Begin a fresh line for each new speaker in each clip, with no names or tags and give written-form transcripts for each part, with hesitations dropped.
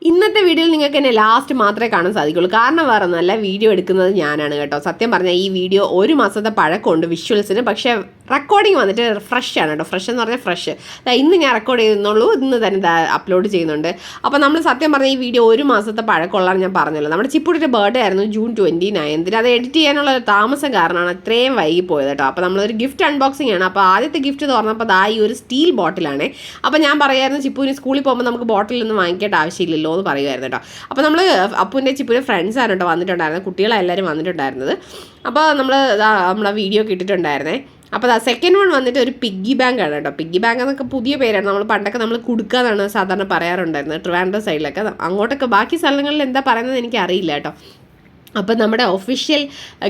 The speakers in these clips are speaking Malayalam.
ഇന്നത്തെ വീഡിയോയിൽ നിങ്ങൾക്ക് എന്നെ ലാസ്റ്റ് മാത്രമേ കാണാൻ സാധിക്കുള്ളൂ. കാരണം വേറെ ഒന്നുമല്ല, വീഡിയോ എടുക്കുന്നത് ഞാനാണ് കേട്ടോ. സത്യം പറഞ്ഞാൽ ഈ വീഡിയോ 1 മാസത്തെ പഴക്കമുണ്ട് വിഷ്വൽസിന്. പക്ഷേ റെക്കോർഡിങ് വന്നിട്ട് ഫ്രഷ് ആണ് കേട്ടോ. ഫ്രഷ് എന്ന് പറഞ്ഞാൽ ഫ്രഷ്. ഇന്ന് ഞാൻ റെക്കോർഡ് ചെയ്യുന്നുള്ളൂ, ഇന്ന് തന്നെ അപ്ലോഡ് ചെയ്യുന്നുണ്ട്. അപ്പോൾ നമ്മൾ സത്യം പറഞ്ഞാൽ ഈ വീഡിയോ 1 മാസത്തെ പഴക്കമുള്ളതാണ് ഞാൻ പറഞ്ഞല്ലോ. നമ്മുടെ ചിപ്പുട്ടിയുടെ ബർത്ത്ഡേ ആയിരുന്നു ജൂൺ 29. അത് എഡിറ്റ് ചെയ്യാനുള്ള താമസം കാരണമാണ് ഇത്രയും വൈകി പോയത് കേട്ടോ. അപ്പോൾ നമ്മളൊരു ഗിഫ്റ്റ് അൺബോക്സിംഗ് ആണ്. അപ്പോൾ ആദ്യത്തെ ഗിഫ്റ്റ് തുറന്നപ്പോൾ ഈ ഒരു സ്റ്റീൽ ബോട്ടിലാണ്. അപ്പോൾ ഞാൻ പറയായിരുന്നു ചിപ്പുവിന് സ്കൂളിൽ പോകുമ്പോൾ നമുക്ക് ബോട്ടിലൊന്നും വാങ്ങിക്കേണ്ട ആവശ്യമില്ലല്ലോ എന്ന് പറയുമായിരുന്നു കേട്ടോ. അപ്പോൾ നമ്മൾ അപ്പുവിൻ്റെ ചിപ്പുവിൻ്റെ ഫ്രണ്ട്സാണ് കേട്ടോ വന്നിട്ടുണ്ടായിരുന്നത്, കുട്ടികളെല്ലാവരും വന്നിട്ടുണ്ടായിരുന്നത്. അപ്പോൾ നമ്മളെ വീഡിയോ കിട്ടിയിട്ടുണ്ടായിരുന്നേ. അപ്പോൾ സെക്കൻഡ് വൺ വന്നിട്ട് ഒരു പിഗ്ഗി ബാങ്ക് ആണ് കേട്ടോ. പിഗ്ഗി ബാങ്ക് എന്നൊക്കെ പുതിയ പേരാണ്. പണ്ടൊക്കെ നമ്മൾ കൊടുക്കാന്നാണ് സാധാരണ പറയാറുണ്ടായിരുന്നത് ട്രിവാൻഡ്രം സൈഡിലൊക്കെ. അങ്ങോട്ടൊക്കെ ബാക്കി സ്ഥലങ്ങളിൽ എന്താ പറയുന്നത് എനിക്ക് അറിയില്ല കേട്ടോ. അപ്പോൾ നമ്മുടെ ഒഫീഷ്യൽ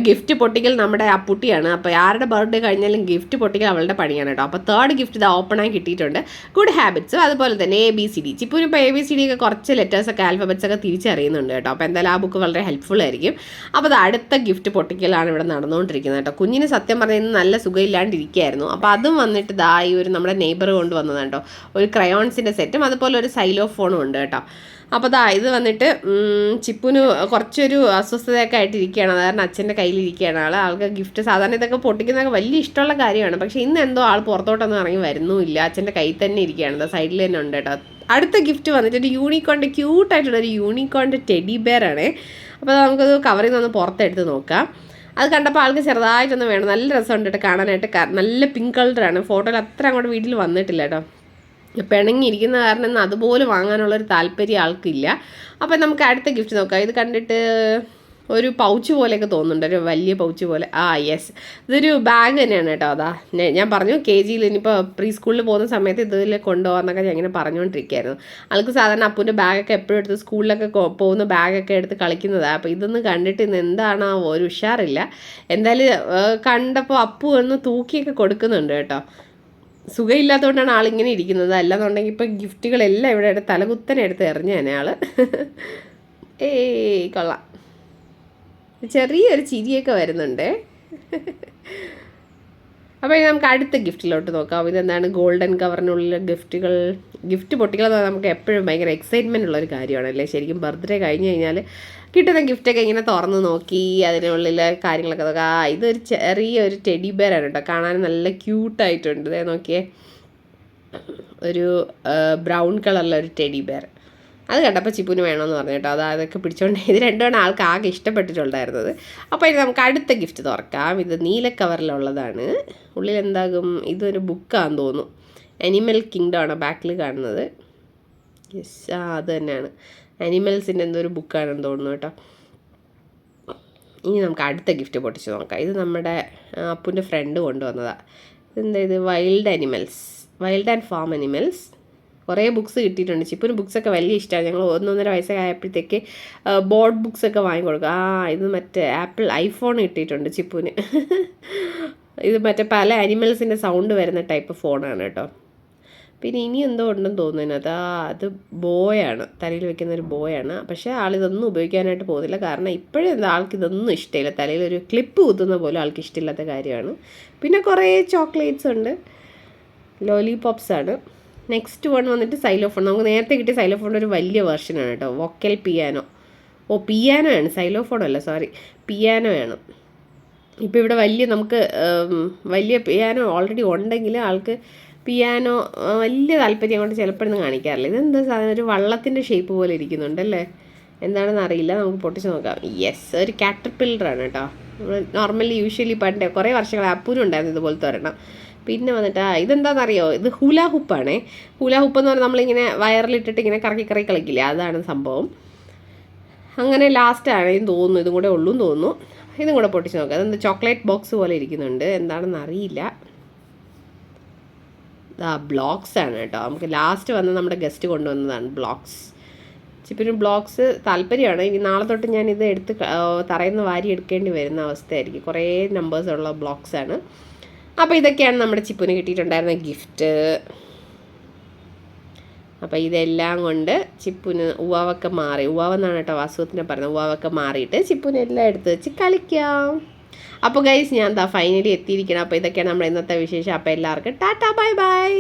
ഗിഫ്റ്റ് പൊട്ടിക്കൽ നമ്മുടെ അപ്പുട്ടിയാണ്. അപ്പോൾ ആരുടെ ബർത്ത്ഡേ കഴിഞ്ഞാലും ഗിഫ്റ്റ് പൊട്ടിക്കൽ അവളുടെ പണിയാണ് കേട്ടോ. അപ്പോൾ തേർഡ് ഗിഫ്റ്റ് ഇത് ഓപ്പണായി കിട്ടിയിട്ടുണ്ട്. ഗുഡ് ഹാബിറ്റ്സ്, അതുപോലെ തന്നെ ABCD. ചിപ്പുവിന് ഇപ്പോൾ ABCD ഒക്കെ കുറച്ച് ലെറ്റേഴ്സൊക്കെ ആൽഫബറ്റ്സ് ഒക്കെ തിരിച്ചറിയുന്നുണ്ട് കേട്ടോ. അപ്പോൾ എന്തായാലും ആ ബുക്ക് വളരെ ഹെൽപ്ഫുൾ ആയിരിക്കും. അപ്പോൾ അത് അടുത്ത ഗിഫ്റ്റ് പൊട്ടിക്കലാണ് ഇവിടെ നടന്നുകൊണ്ടിരിക്കുന്നത് കേട്ടോ. കുഞ്ഞിന് സത്യം പറഞ്ഞാൽ ഇന്ന് നല്ല സുഖമില്ലാണ്ടിരിക്കുകയായിരുന്നു. അപ്പോൾ അതും വന്നിട്ട് ഈ ഒരു നമ്മുടെ നെയ്ബർ കൊണ്ടുവന്നതാണ് കേട്ടോ. ഒരു ക്രയോൺസിൻ്റെ സെറ്റും അതുപോലെ ഒരു സൈലോ ഫോണും ഉണ്ട് കേട്ടോ. അപ്പോൾ ഇത് വന്നിട്ട് ചിപ്പുന് കുറച്ചൊരു അസ്വസ്ഥതയൊക്കെ ആയിട്ടിരിക്കുകയാണ്. കാരണം അച്ഛൻ്റെ കയ്യിലിരിക്കുകയാണ് ആൾക്ക് ഗിഫ്റ്റ്. സാധാരണ ഇതൊക്കെ പൊട്ടിക്കുന്നതൊക്കെ വലിയ ഇഷ്ടമുള്ള കാര്യമാണ്. പക്ഷേ ഇന്ന് എന്തോ ആൾ പുറത്തോട്ടൊന്നും ഇറങ്ങി വരുന്നുമില്ല. അച്ഛൻ്റെ കയ്യിൽ തന്നെ ഇരിക്കുകയാണ്. സൈഡിൽ തന്നെ ഉണ്ട് കേട്ടോ. അടുത്ത ഗിഫ്റ്റ് വന്നിട്ട് ഒരു യൂണിക്കോണിൻ്റെ ക്യൂട്ടായിട്ടുള്ളൊരു യൂണിക്കോണിൻ്റെ ടെഡി ബെയർ ആണ്. അപ്പോൾ നമുക്കത് കവറിൽ നിന്ന് പുറത്തെടുത്ത് നോക്കാം. അത് കണ്ടപ്പോൾ ആൾക്ക് ചെറുതായിട്ടൊന്നും വേണം. നല്ല രസമുണ്ട് കേട്ടോ കാണാനായിട്ട്. നല്ല പിങ്ക് കളറാണ്. ഫോട്ടോയിൽ അത്ര അങ്ങോട്ട് വീട്ടിൽ വന്നിട്ടില്ല കേട്ടോ. പിണങ്ങിയിരിക്കുന്ന കാരണം അതുപോലെ വാങ്ങാനുള്ളൊരു താല്പര്യം ആൾക്കില്ല. അപ്പം നമുക്ക് അടുത്ത ഗിഫ്റ്റ് നോക്കാം. ഇത് കണ്ടിട്ട് ഒരു പൗച്ച് പോലെയൊക്കെ തോന്നുന്നുണ്ട്, ഒരു വലിയ പൗച്ച് പോലെ. യെസ്, ഇതൊരു ബാഗ് തന്നെയാണ് കേട്ടോ. ഞാൻ പറഞ്ഞു KGയിൽ ഇനിയിപ്പോൾ പ്രീ സ്കൂളിൽ പോകുന്ന സമയത്ത് ഇതിൽ കൊണ്ടുപോകാമെന്നൊക്കെ ഞാൻ ഇങ്ങനെ പറഞ്ഞുകൊണ്ടിരിക്കുകയായിരുന്നു. ആൾക്ക് സാധാരണ അപ്പൂൻ്റെ ബാഗൊക്കെ എപ്പോഴും എടുത്ത് സ്കൂളിലൊക്കെ പോകുന്ന ബാഗൊക്കെ എടുത്ത് കളിക്കുന്നതാണ്. അപ്പോൾ ഇതൊന്ന് കണ്ടിട്ട് ഇന്ന് എന്താണ് ഒരു ഉഷാറില്ല. എന്തായാലും കണ്ടപ്പോൾ അപ്പു ഒന്ന് തൂക്കിയൊക്കെ കൊടുക്കുന്നുണ്ട് കേട്ടോ. സുഖമില്ലാത്തതുകൊണ്ടാണ് ആളിങ്ങനെ ഇരിക്കുന്നത്. അല്ലാന്നുണ്ടെങ്കിൽ ഇപ്പം ഗിഫ്റ്റുകളെല്ലാം ഇവിടെ തലകുത്തനെ എടുത്ത് എറിഞ്ഞാണ് ആൾ. കൊള്ളാം, ചെറിയൊരു ചിരിയൊക്കെ വരുന്നുണ്ട്. അപ്പോൾ ഇനി നമുക്ക് അടുത്ത ഗിഫ്റ്റിലോട്ട് നോക്കാം. ഇതെന്താണ്? ഗോൾഡൻ കവറിനുള്ളിലെ ഗിഫ്റ്റ് പൊട്ടികൾ നമുക്ക് എപ്പോഴും ഭയങ്കര എക്സൈറ്റ്മെൻ്റ് ഉള്ളൊരു കാര്യമാണല്ലേ. ശരിക്കും ബർത്ത്ഡേ കഴിഞ്ഞ് കഴിഞ്ഞാൽ കിട്ടുന്ന ഗിഫ്റ്റൊക്കെ ഇങ്ങനെ തുറന്ന് നോക്കി അതിനുള്ളിലെ കാര്യങ്ങളൊക്കെ നോക്കാം. ഇതൊരു ചെറിയൊരു ടെഡി ബെയറാണ് കേട്ടോ. കാണാൻ നല്ല ക്യൂട്ടായിട്ടുണ്ട്. നോക്കിയേ, ഒരു ബ്രൗൺ കളറിലെ ഒരു ടെഡി ബെയർ. അത് കണ്ടപ്പോൾ ചിപ്പുന് വേണമെന്ന് പറഞ്ഞു കേട്ടോ. അതൊക്കെ പിടിച്ചോണ്ട് ഇത് രണ്ടുമാണ് ആൾക്ക് ആകെ ഇഷ്ടപ്പെട്ടിട്ടുണ്ടായിരുന്നത്. അപ്പോൾ ഇനി നമുക്ക് അടുത്ത ഗിഫ്റ്റ് തുറക്കാം. ഇത് നീല കവറിലുള്ളതാണ്. ഉള്ളിൽ എന്താകും? ഇതൊരു ബുക്കാണെന്ന് തോന്നുന്നു. അനിമൽ കിങ്ഡം ആണ് ബാക്കിൽ കാണുന്നത്. യെസ്, അത് തന്നെയാണ്. അനിമൽസിൻ്റെ എന്തോ ഒരു ബുക്കാണെന്ന് തോന്നുന്നു കേട്ടോ. ഇനി നമുക്ക് അടുത്ത ഗിഫ്റ്റ് പൊട്ടിച്ച് നോക്കാം. ഇത് നമ്മുടെ അപ്പൂൻ്റെ ഫ്രണ്ട് കൊണ്ടുവന്നതാണ്. ഇത് വൈൽഡ് ആൻഡ് ഫാം അനിമൽസ്. കുറേ ബുക്സ് കിട്ടിയിട്ടുണ്ട്. ചിപ്പുന് ബുക്സൊക്കെ വലിയ ഇഷ്ടമാണ്. ഞങ്ങൾ 1-1.5 വയസ്സൊക്കെ ആയപ്പോഴത്തേക്ക് ബോർഡ് ബുക്സൊക്കെ വാങ്ങിക്കൊടുക്കും. ഇത് മറ്റേ ഐഫോൺ കിട്ടിയിട്ടുണ്ട് ചിപ്പുന്. ഇത് മറ്റേ പല അനിമൽസിൻ്റെ സൗണ്ട് വരുന്ന ടൈപ്പ് ഫോണാണ് കേട്ടോ. പിന്നെ ഇനി എന്തോ ഉണ്ടെന്ന് തോന്നുന്നു. അത് ബോയാണ്, തലയിൽ വെക്കുന്നൊരു ബോയാണ്. പക്ഷേ ആളിതൊന്നും ഉപയോഗിക്കാനായിട്ട് പോകുന്നില്ല. കാരണം ഇപ്പോഴും ആൾക്കിതൊന്നും ഇഷ്ടമില്ല. തലയിലൊരു ക്ലിപ്പ് കുത്തുന്ന പോലും ആൾക്ക് ഇഷ്ടമില്ലാത്ത കാര്യമാണ്. പിന്നെ കുറേ ചോക്ലേറ്റ്സ് ഉണ്ട്, ലോലിപോപ്സാണ്. നെക്സ്റ്റ് വൺ വന്നിട്ട് സൈലോഫോൺ. നമുക്ക് നേരത്തെ കിട്ടിയ സൈലോഫോണിൻ്റെ ഒരു വലിയ വെർഷനാണ് കേട്ടോ. Vocal piano. പിയാനോ ആണ്, സൈലോഫോൺ അല്ല, സോറി, പിയാനോ ആണ്. ഇപ്പോൾ ഇവിടെ നമുക്ക് വലിയ പിയാനോ ഓൾറെഡി ഉണ്ടെങ്കിൽ ആൾക്ക് പിയാനോ വലിയ താല്പര്യം കൊണ്ട് ചിലപ്പോഴൊന്നും കാണിക്കാറില്ല. ഇതെന്താ സാധനം? ഒരു വള്ളത്തിൻ്റെ ഷേപ്പ് പോലെ ഇരിക്കുന്നുണ്ടല്ലേ, എന്താണെന്ന് അറിയില്ല. നമുക്ക് പൊട്ടിച്ച് നോക്കാം. യെസ്, ഒരു കാറ്റർപില്ലറാണ് കേട്ടോ. നമ്മൾ യൂഷ്വലി പണ്ടേ കുറേ വർഷങ്ങൾ അപ്പൂനും ഉണ്ടായിരുന്നു ഇതുപോലത്തെ ഒരെണ്ണം. പിന്നെ വന്നിട്ട് ഇതെന്താണെന്നറിയോ? ഇത് ഹൂലാ ഹുപ്പാണേ. ഹൂലാ ഹുപ്പ് എന്ന് പറഞ്ഞാൽ നമ്മളിങ്ങനെ വയറിലിട്ടിട്ട് ഇങ്ങനെ കറക്കി കളിക്കില്ലേ, അതാണ് സംഭവം. അങ്ങനെ ലാസ്റ്റാണെന്ന് തോന്നുന്നു. ഇതും കൂടെ ഉള്ളൂ എന്ന് തോന്നുന്നു. ഇതും കൂടെ പൊട്ടിച്ച് നോക്കാം. അതെന്താ ചോക്ലേറ്റ് ബോക്സ് പോലെ ഇരിക്കുന്നുണ്ട്, എന്താണെന്ന് അറിയില്ല. ബ്ലോക്സ് ആണ് കേട്ടോ. നമുക്ക് ലാസ്റ്റ് വന്ന് നമ്മുടെ ഗസ്റ്റ് കൊണ്ടുവന്നതാണ് ബ്ലോക്സ്. ചിപ്പിന് ബ്ലോക്സ് താല്പര്യമാണ്. ഇനി നാളെ തൊട്ട് ഞാൻ ഇത് എടുത്ത് തറയിൽ നിന്ന് വാരി എടുക്കേണ്ടി വരുന്ന അവസ്ഥയായിരിക്കും. കുറേ നമ്പേഴ്സുള്ള ബ്ലോക്സാണ്. അപ്പോൾ ഇതൊക്കെയാണ് നമ്മുടെ ചിപ്പുന് കിട്ടിയിട്ടുണ്ടായിരുന്ന ഗിഫ്റ്റ്. അപ്പോൾ ഇതെല്ലാം കൊണ്ട് ചിപ്പുന് ഉവാവൊക്കെ മാറി. ഉവാവെന്നാണ് കേട്ടോ വാസുവത്തിനെ പറയുന്നത്. ഉവാവൊക്കെ മാറിയിട്ട് ചിപ്പുന് എല്ലാം എടുത്ത് വെച്ച് കളിക്കാം. അപ്പോൾ ഗൈസ്, ഞാൻ ഫൈനലി എത്തിയിരിക്കണം. അപ്പോൾ ഇതൊക്കെയാണ് നമ്മുടെ ഇന്നത്തെ വിശേഷം. അപ്പോൾ എല്ലാവർക്കും ടാറ്റാ, ബൈ ബൈ.